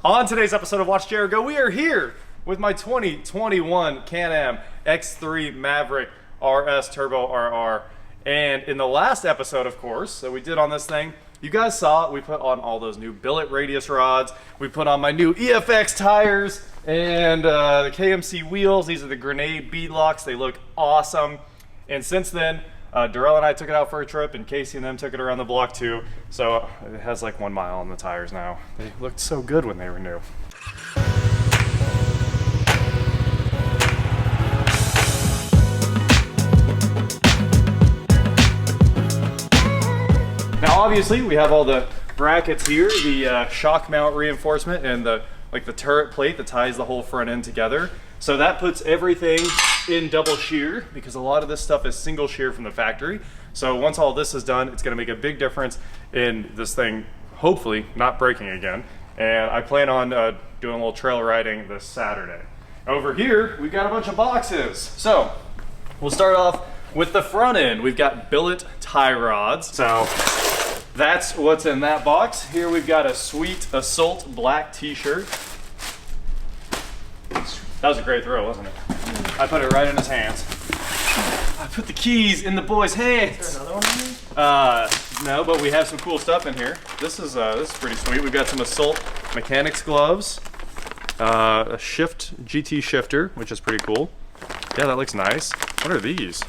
On today's episode of Watch Jared Go, we are here with my 2021 Can-Am X3 Maverick RS Turbo RR. And in the last episode, of course, that we did on this thing, you guys saw we put on all those new Billet radius rods. We put on my new EFX tires and the KMC wheels. These are the Grenade bead locks. They look awesome. And since then, Darrell and I took it out for a trip, and Casey and them took it around the block too. So it has like 1 mile on the tires now. They looked so good when they were new. Now obviously we have all the brackets here, the shock mount reinforcement and the turret plate that ties the whole front end together. So that puts everything in double shear because a lot of this stuff is single shear from the factory. So once all this is done, it's going to make a big difference in this thing hopefully not breaking again. And I plan on doing a little trail riding this Saturday. Over here we've got a bunch of boxes. So we'll start off with the front end. We've got billet tie rods. So that's what's in that box. Here we've got a sweet Assault black t-shirt. That was a great throw, wasn't it? I put it right in his hands. I put the keys in the boy's hands. Is there another one in here? No, but we have some cool stuff in here. This is pretty sweet. We've got some Assault mechanics gloves, a shift GT shifter, which is pretty cool. Yeah, that looks nice. What are these?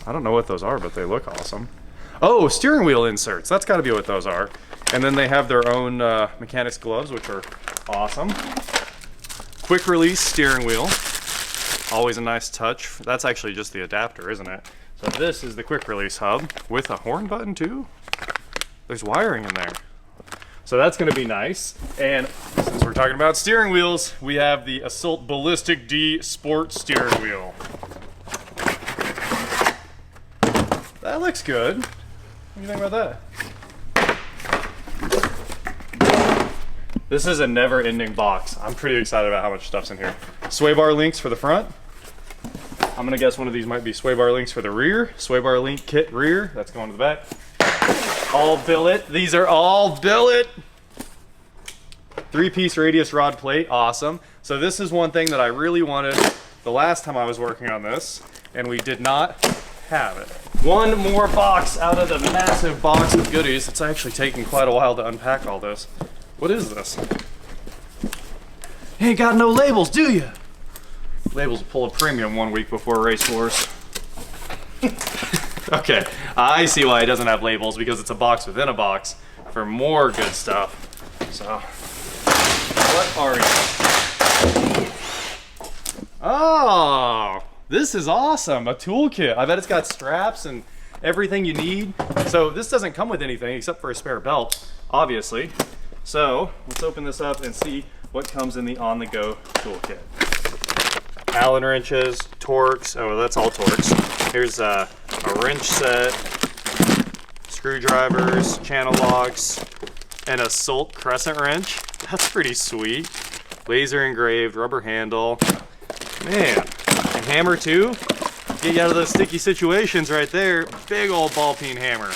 I don't know what those are, but they look awesome. Oh, steering wheel inserts. That's got to be what those are. And then they have their own mechanics gloves, which are awesome. Quick release steering wheel. Always a nice touch. That's actually just the adapter, isn't it? So this is the quick release hub with a horn button too. There's wiring in there. So that's going to be nice. And since we're talking about steering wheels, we have the Assault Ballistic D Sport steering wheel. That looks good. What do you think about that? This is a never-ending box. I'm pretty excited about how much stuff's in here. Sway bar links for the front. I'm gonna guess one of these might be sway bar links for the rear. Sway bar link kit rear. That's going to the back. All billet. These are all billet. 3-piece radius rod plate. Awesome. So this is one thing that I really wanted the last time I was working on this, and we did not have it. One more box out of the massive box of goodies. It's actually taking quite a while to unpack all this. What is this? You ain't got no labels, do you? Labels will pull a premium 1 week before race horse. Okay, I see why it doesn't have labels, because it's a box within a box for more good stuff. So, what are you? Oh, this is awesome, a toolkit. I bet it's got straps and everything you need. So this doesn't come with anything except for a spare belt, obviously. So let's open this up and see what comes in the on-the-go toolkit. Allen wrenches, Torx. Oh, that's all Torx. Here's a wrench set, screwdrivers, channel locks, an Assault crescent wrench. That's pretty sweet. Laser engraved rubber handle. Man, a hammer too. Get you out of those sticky situations right there. Big old ball peen hammer.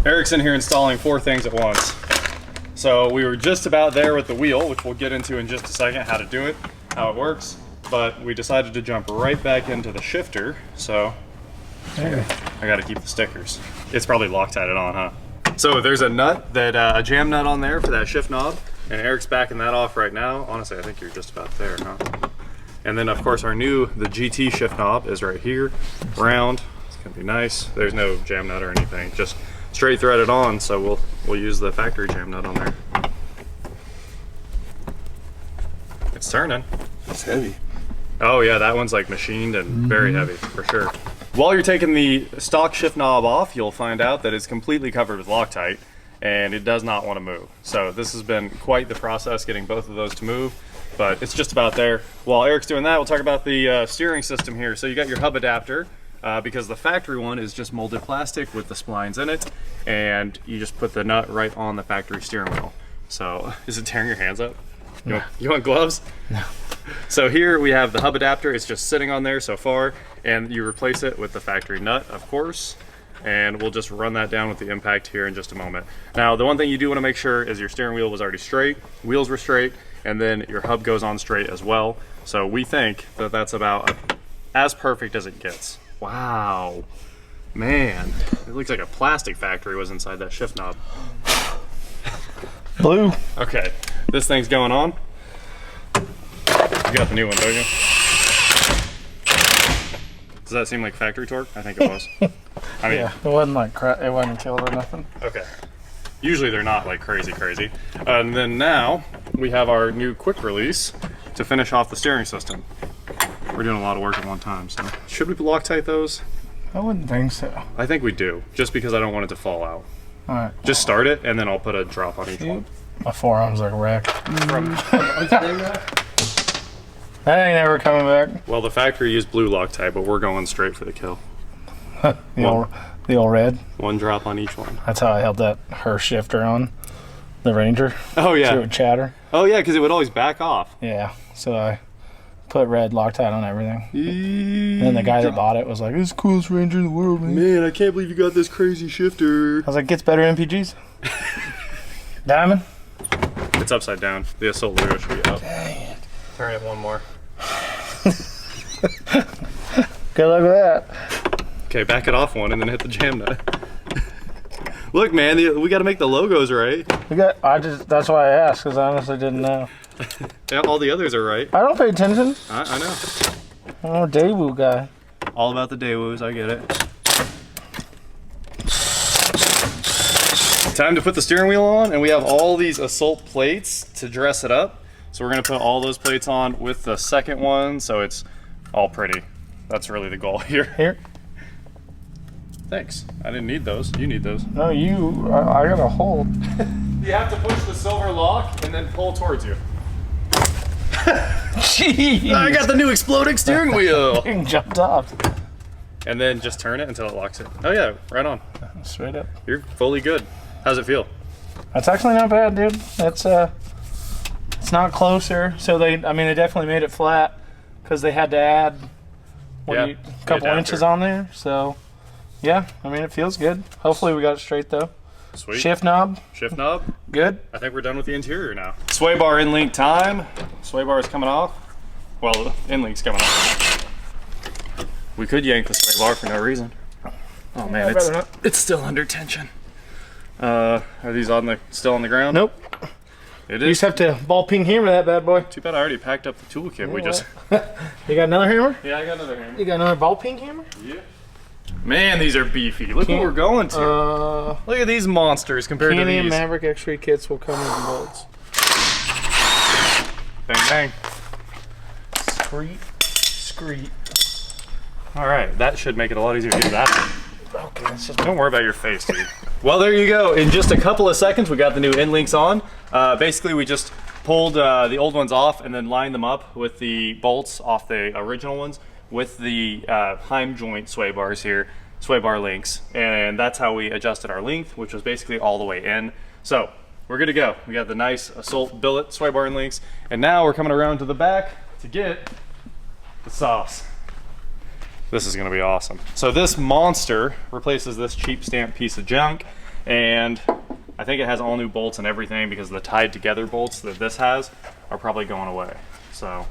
Eric's in here installing 4 things at once. So we were just about there with the wheel, which we'll get into in just a second, how to do it, how it works. But we decided to jump right back into the shifter. So I gotta keep the stickers. It's probably Loctited on, huh? So there's a nut, a jam nut on there for that shift knob. And Eric's backing that off right now. Honestly, I think you're just about there, huh? And then of course the GT shift knob is right here, round. It's gonna be nice. There's no jam nut or anything, just straight threaded on, so we'll use the factory jam nut on there. It's turning. It's heavy. Oh yeah, that one's like machined and very heavy, for sure. While you're taking the stock shift knob off, you'll find out that it's completely covered with Loctite, and it does not want to move. So this has been quite the process getting both of those to move, but it's just about there. While Eric's doing that, we'll talk about the steering system here. So you got your hub adapter, because the factory one is just molded plastic with the splines in it, and you just put the nut right on the factory steering wheel. So, is it tearing your hands up? You want gloves? No. So here we have the hub adapter. It's just sitting on there so far, and you replace it with the factory nut, of course. and we'll just run that down with the impact here in just a moment. Now, the one thing you do want to make sure is your steering wheel was already straight, wheels were straight, and then your hub goes on straight as well. So we think that that's about as perfect as it gets. Wow, man, it looks like a plastic factory was inside that shift knob. Blue. Okay, this thing's going on. You got the new one, don't you? Does that seem like factory torque? I think it was. I mean, yeah, it wasn't like it wasn't killed or nothing. Okay. Usually they're not like crazy. And then now we have our new quick release to finish off the steering system. We're doing a lot of work at one time, so should we Loctite those? I wouldn't think so. I think we do, just because I don't want it to fall out. All right. Just start it, and then I'll put a drop on each one. My forearm's like a wreck. That ain't ever coming back. Well, the factory used blue Loctite, but we're going straight for the kill. the old red. One drop on each one. That's how I held that her shifter on the Ranger. Oh yeah. So it would chatter. Oh yeah, because it would always back off. Yeah. So I put red Loctite on everything. And then the guy that bought it was like, "This is the coolest Ranger in the world, man." Man, I can't believe you got this crazy shifter. I was like, "Gets better MPGs." Diamond. It's upside down. The Assault Leo should be up. Dang it. Turn it one more. Good luck with that. Okay, back it off one and then hit the jam nut. Look, man, we got to make the logos right. That's why I asked, because I honestly didn't know. Yeah, all the others are right. I don't pay attention. I know. I'm a Daewoo guy. All about the Daewoos, I get it. Time to put the steering wheel on, and we have all these Assault plates to dress it up. So we're gonna put all those plates on with the second one, so it's all pretty. That's really the goal here. Here. Thanks. I didn't need those. You need those. No, I got a hold. You have to push the silver lock and then pull towards you. Jeez. I got the new exploding steering wheel. You jumped off. And then just turn it until it locks it. Oh yeah, right on. Straight up. You're fully good. How's it feel? That's actually not bad, dude. It's not closer. So they definitely made it flat because they had to add a couple inches on there. So yeah, I mean, it feels good. Hopefully we got it straight though. Sweet. Shift knob. Shift knob. Good. I think we're done with the interior now. Sway bar in link time. Sway bar is coming off. Well, the in link's coming off. We could yank the sway bar for no reason. Oh man, it's still under tension. Are these still on the ground? Nope. It You is. just have to ball peen hammer that bad boy. Too bad I already packed up the toolkit. We just. You got another hammer? Yeah, I got another hammer. You got another ball peen hammer? Yeah. Man, these are beefy. Look what we're going to. Look at these monsters compared to Canny these. and Maverick X-ray kits will come with bolts. Bang bang. Screet. All right, that should make it a lot easier to do that. Okay, it's just Don't worry about your face, dude. Well, there you go. In just a couple of seconds, we got the new end links on. Basically, we just pulled the old ones off and then lined them up with the bolts off the original ones with the Heim joint sway bars here, sway bar links. And that's how we adjusted our length, which was basically all the way in. So we're good to go. We got the nice Assault Billet sway bar and links. And now we're coming around to the back to get the sauce. This is gonna be awesome. So this monster replaces this cheap stamp piece of junk, and I think it has all new bolts and everything because the tied together bolts that this has are probably going away. So,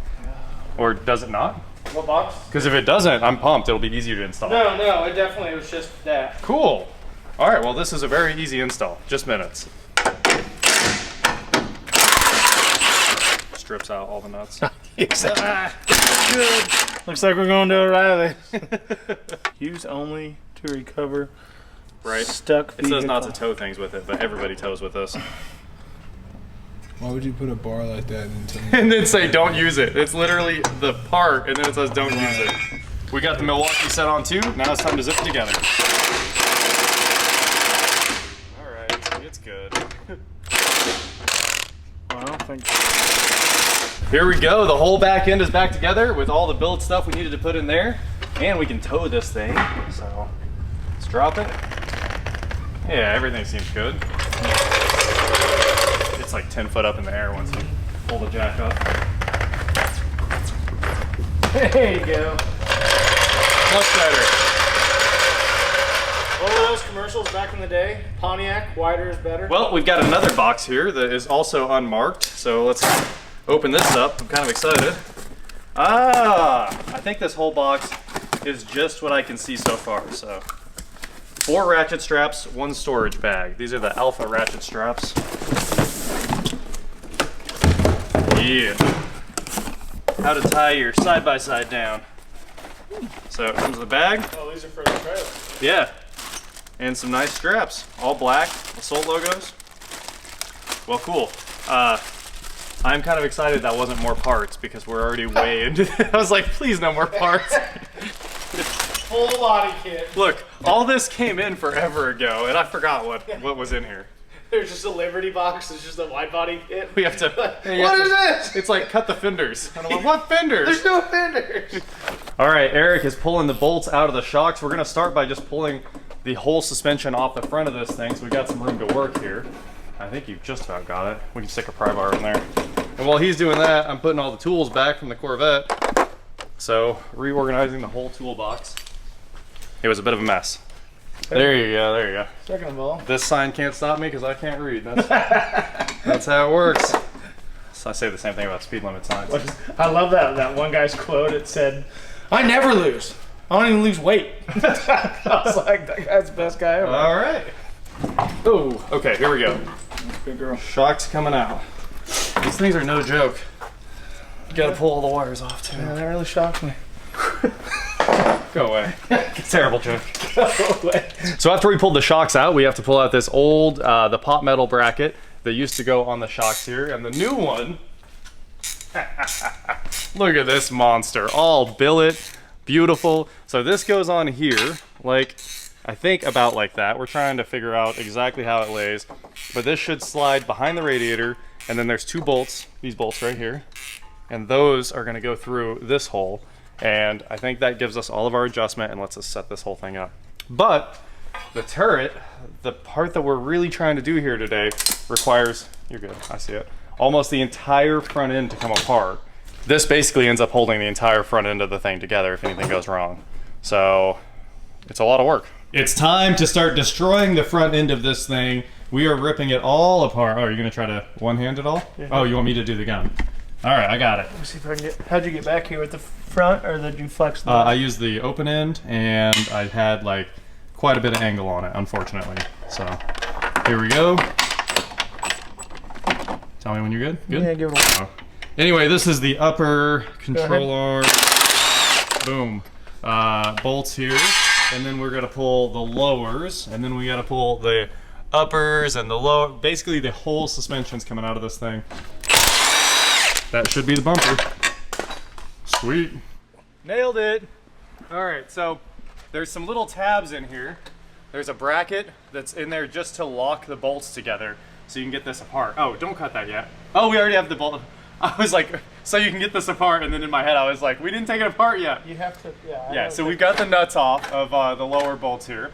or does it not? What box? Because if it doesn't, I'm pumped. It'll be easier to install. No, it definitely was just that. Cool. All right, well this is a very easy install, just minutes. Strips out all the nuts. Good. Looks like we're going to O'Reilly. Use only to recover stuck It says not to tow things with it, but everybody tows with this. Why would you put a bar like that into And then say don't use it. It's literally the part, and then it says don't use it. We got the Milwaukee set on too. Now it's time to zip it together. All right, it's good. I don't think. Here we go. The whole back end is back together with all the build stuff we needed to put in there, and we can tow this thing. So let's drop it. Yeah, everything seems good. It's like 10 foot up in the air once you pull the jack up. There you go. Much better. What were those commercials back in the day? Pontiac, wider is better? Well, we've got another box here that is also unmarked, so let's open this up. I'm kind of excited. Ah, I think this whole box is just what I can see so far. So 4 ratchet straps, 1 storage bag. These are the Alpha ratchet straps. Yeah. How to tie your side-by-side down. So it comes in the bag. Oh, these are for the trailer. Yeah. And some nice straps, all black, Assault logos. Well, cool. I'm kind of excited that wasn't more parts because we're already way into it. I was like, please no more parts. Full body kit. Look, all this came in forever ago and I forgot what was in here. There's just a Liberty box, it's just a wide body kit. We have to, What is this? It's like cut the fenders. And I'm like, what fenders? There's no fenders. All right, Eric is pulling the bolts out of the shocks. We're gonna start by just pulling the whole suspension off the front of this thing, so we got some room to work here. I think you've just about got it. We can stick a pry bar in there. And while he's doing that, I'm putting all the tools back from the Corvette. So, reorganizing the whole toolbox. It was a bit of a mess. There you go, there you go. Second of all. This sign can't stop me because I can't read. That's how it works. So I say the same thing about speed limit signs. I love that one guy's quote. It said, "I never lose. I don't even lose weight." I was like, that guy's the best guy ever. All right. Oh, okay, here we go. Good girl. Shocks coming out. These things are no joke. You gotta pull all the wires off too. Yeah, that really shocked me. Go away. Terrible joke. Go away. So after we pulled the shocks out, we have to pull out this old, the pot metal bracket that used to go on the shocks here, and the new one. Look at this monster, all billet, beautiful. So this goes on here, like, I think about like that. We're trying to figure out exactly how it lays, but this should slide behind the radiator, and then there's 2 bolts, these bolts right here, and those are gonna go through this hole. And I think that gives us all of our adjustment and lets us set this whole thing up. But the turret, the part that we're really trying to do here today, requires, you're good, I see it, almost the entire front end to come apart. This basically ends up holding the entire front end of the thing together if anything goes wrong. So it's a lot of work. It's time to start destroying the front end of this thing. We are ripping it all apart. Oh, you're gonna try to one-hand it all? Yeah. Oh, you want me to do the gun? All right, I got it. Let me see if I can get, how'd you get back here with the front, or did you flex the I used the open end, and I had like quite a bit of angle on it, unfortunately. So here we go. Tell me when you're good. Good? Yeah, give it a whirl. Anyway, this is the upper control arm. Boom. Bolts here, and then we're gonna pull the lowers, and then we gotta pull the uppers and the lower. Basically, the whole suspension's coming out of this thing. That should be the bumper. Sweet. Nailed it. All right, so there's some little tabs in here. There's a bracket that's in there just to lock the bolts together so you can get this apart. Oh, don't cut that yet. Oh, we already have the bolt. I was like, so you can get this apart, and then in my head I was like, we didn't take it apart yet. You have to, yeah. Yeah, so we've got the nuts off of the lower bolts here.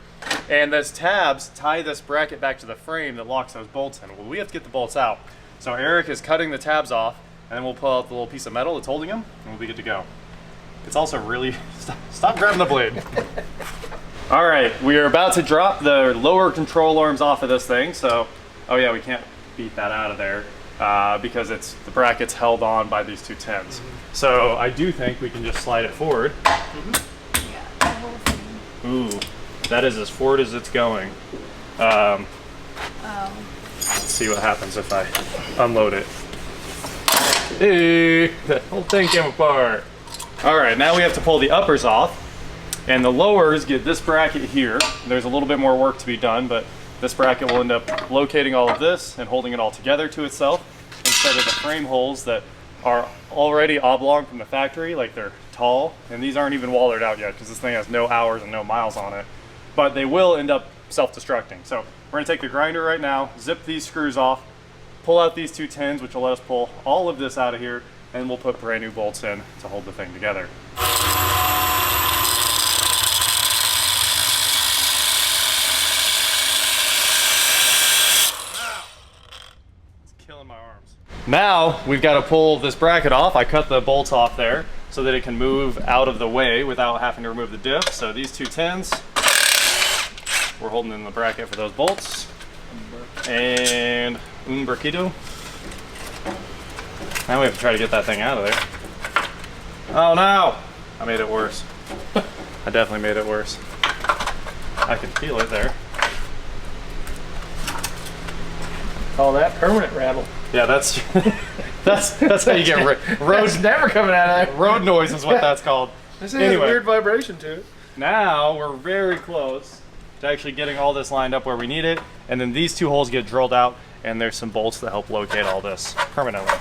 And those tabs tie this bracket back to the frame that locks those bolts in. Well, we have to get the bolts out. So Eric is cutting the tabs off, and then we'll pull out the little piece of metal that's holding them, and we'll be good to go. It's also really, stop grabbing the blade. All right, we are about to drop the lower control arms off of this thing, so, oh yeah, we can't beat that out of there because the bracket's held on by these 2 tens. So I do think we can just slide it forward. Ooh, that is as forward as it's going. Let's see what happens if I unload it. Hey, the whole thing came apart. All right, now we have to pull the uppers off, and the lowers get this bracket here. There's a little bit more work to be done, but this bracket will end up locating all of this and holding it all together to itself instead of the frame holes that are already oblong from the factory, like they're tall, and these aren't even wallered out yet because this thing has no hours and no miles on it, but they will end up self-destructing. So we're gonna take the grinder right now, zip these screws off, pull out these 2 tens, which will let us pull all of this out of here, and we'll put brand new bolts in to hold the thing together. It's killing my arms. Now we've got to pull this bracket off. I cut the bolts off there so that it can move out of the way without having to remove the diff. So these 2 tens We're holding in the bracket for those bolts. And un braquito. Now we have to try to get that thing out of there. Oh no! I made it worse. I definitely made it worse. I can feel it there. Call that permanent rattle. Yeah, that's that's how you get Road's never coming out of there. road noise is what that's called. This has a weird vibration to it. Now we're very close to actually getting all this lined up where we need it, and then these two holes get drilled out, and there's some bolts that help locate all this permanently.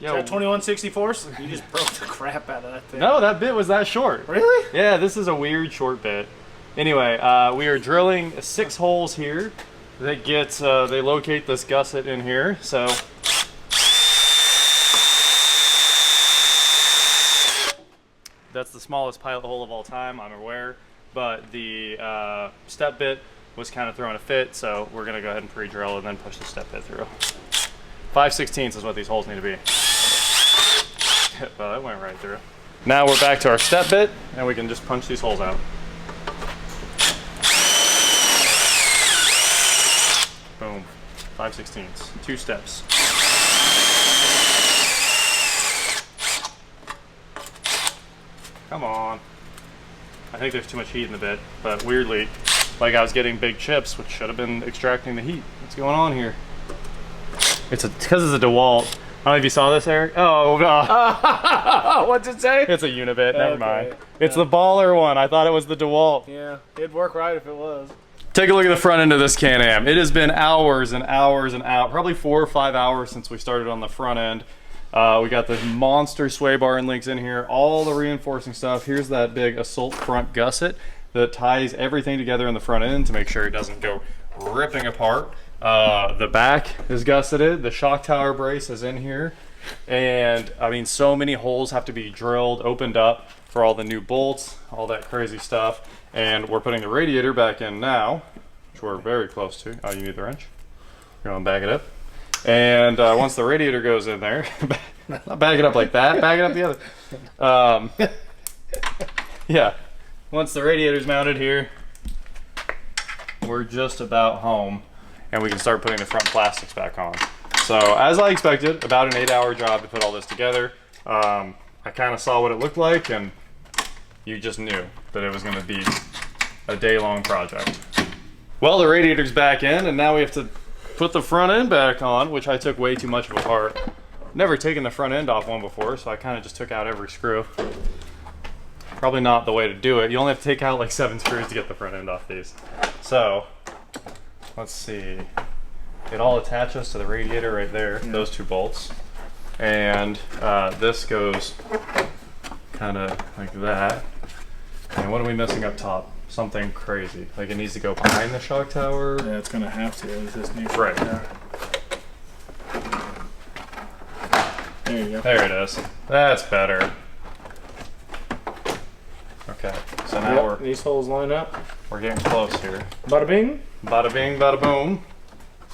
Yo, is that 21/64? You just broke the crap out of that thing. No, that bit was that short. Really? Yeah, this is a weird short bit. Anyway, we are drilling 6 holes here. They get, they locate this gusset in here. So that's the smallest pilot hole of all time, I'm aware. But the step bit was kind of throwing a fit, so we're gonna go ahead and pre-drill and then push the step bit through. 5/16 is what these holes need to be. Well, that went right through. Now we're back to our step bit, and we can just punch these holes out. Boom. 5/16. 2 steps. Come on. I think there's too much heat in the bit, but weirdly, like I was getting big chips, which should have been extracting the heat. What's going on here? It's because it's a DeWalt. I don't know if you saw this, Eric. Oh, what's it say? it's a Unibit. Never mind. It's the baller one. I thought it was the DeWalt. Yeah, it'd work right if it was. Take a look at the front end of this Can-Am. It has been hours and hours and hours, probably 4 or 5 hours since we started on the front end. We got the monster sway bar and links in here, all the reinforcing stuff. Here's that big Assault front gusset that ties everything together in the front end to make sure it doesn't go ripping apart. The back is gusseted, the shock tower brace is in here, and I mean, so many holes have to be drilled, opened up for all the new bolts, all that crazy stuff. And we're putting the radiator back in now, which we're very close to. Oh, you need the wrench? You're gonna back it up. And once the radiator goes in there, not back it up like that, back it up the other. Yeah, once the radiator's mounted here, we're just about home, and we can start putting the front plastics back on. So, as I expected, about an 8-hour job to put all this together. I kind of saw what it looked like, and you just knew that it was going to be a day-long project. Well, the radiator's back in, and now we have to put the front end back on, which I took way too much of a part. Never taken the front end off one before, so I kind of just took out every screw. Probably not the way to do it. You only have to take out like 7 screws to get the front end off these. So, let's see. It all attaches to the radiator right there, those 2 bolts. And this goes kind of like that. And what are we missing up top? Something crazy. Like it needs to go behind the shock tower. Yeah, it's gonna have to with this new right tower. There you go. There it is. That's better. Okay, so now these holes line up. we're getting close here. Bada bing. Bada bing, bada boom.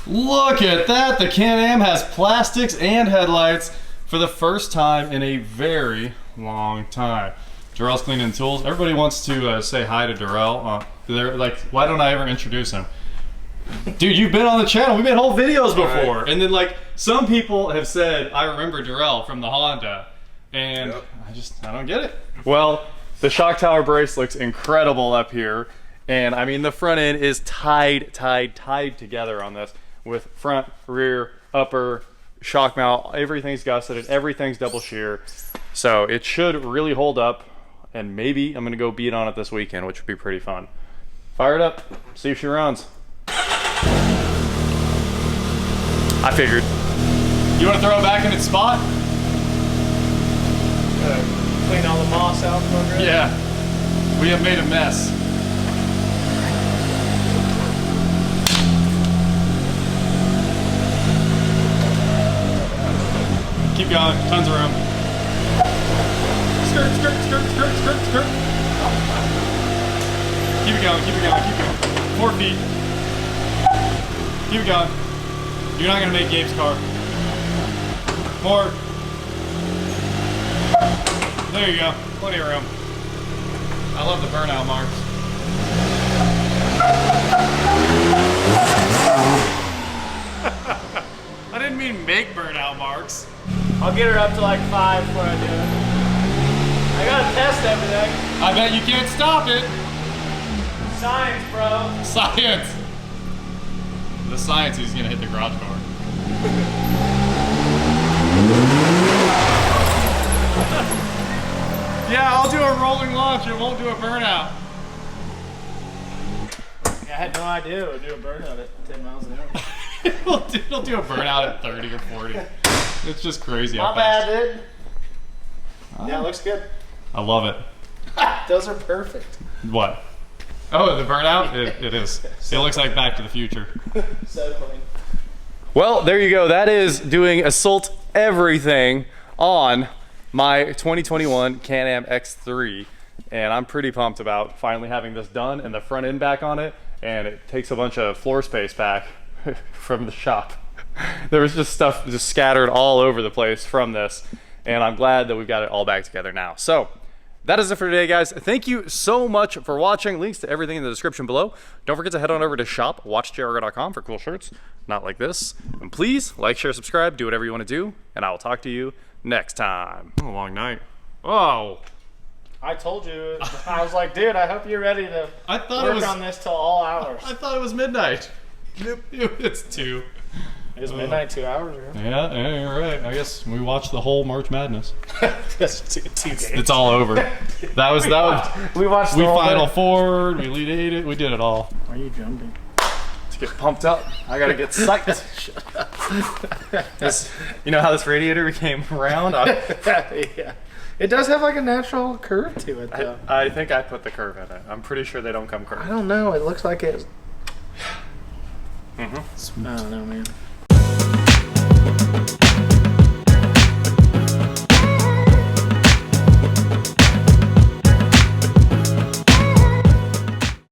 Look at that! The Can-Am has plastics and headlights for the first time in a very long time. Darrell's cleaning tools. Everybody wants to say hi to Darrell. They're like, why don't I ever introduce him? Dude, you've been on the channel. We made whole videos before. Right. And then like, some people have said, I remember Darrell from the Honda. And I don't get it. Well, the shock tower brace looks incredible up here. And I mean, the front end is tied together on this with front, rear, upper, shock mount. Everything's gusseted, everything's double shear. So it should really hold up. And maybe I'm gonna go beat on it this weekend, which would be pretty fun. Fire it up, see if she runs. I figured. You wanna throw it back in its spot? Clean all the moss out from under it? Yeah, we have made a mess. Keep going, tons of room. Skirt, skirt, skirt, skirt, skirt, skirt. Keep it going, keep it going, keep it going. 4 feet. Keep it going. You're not gonna make Gabe's car. More. There you go, plenty of room. I love the burnout marks. I didn't mean make burnout marks. I'll get her up to like 5 before I do it. I gotta test everything. I bet you can't stop it. Science, bro. Science. The science is gonna hit the garage door. Yeah, I'll do a rolling launch. It won't do a burnout. Yeah, I had no idea it would do a burnout at 10 miles an hour. It'll do a burnout at 30 or 40. It's just crazy how Not fast. bad, dude. Yeah, it looks good. I love it. Those are perfect. What? Oh, the burnout? It is. It looks like Back to the Future. So clean. Well, there you go. That is doing Assault everything on my 2021 Can-Am X3. And I'm pretty pumped about finally having this done and the front end back on it. And it takes a bunch of floor space back from the shop. There was just stuff just scattered all over the place from this. And I'm glad that we've got it all back together now. So that is it for today, guys. Thank you so much for watching. Links to everything in the description below. Don't forget to head on over to shop.watchjargo.com for cool shirts, not like this. And please like, share, subscribe, do whatever you want to do, and I will talk to you next time. A long night. Oh. I told you. I was like, dude, I hope you're ready to work on this till all hours. I thought it was midnight. It's 2. It was midnight 2 hours ago. Yeah, you're right. I guess we watched the whole March Madness. That's two games. It's all over. That was We watched. We Final Four. We Elite 8. We did it all. Why are you jumping? To get pumped up, I gotta get psyched. You know how this radiator became round? Yeah. It does have like a natural curve to it, though. I think I put the curve in it. I'm pretty sure they don't come curved. I don't know. It looks like it. I don't know, man.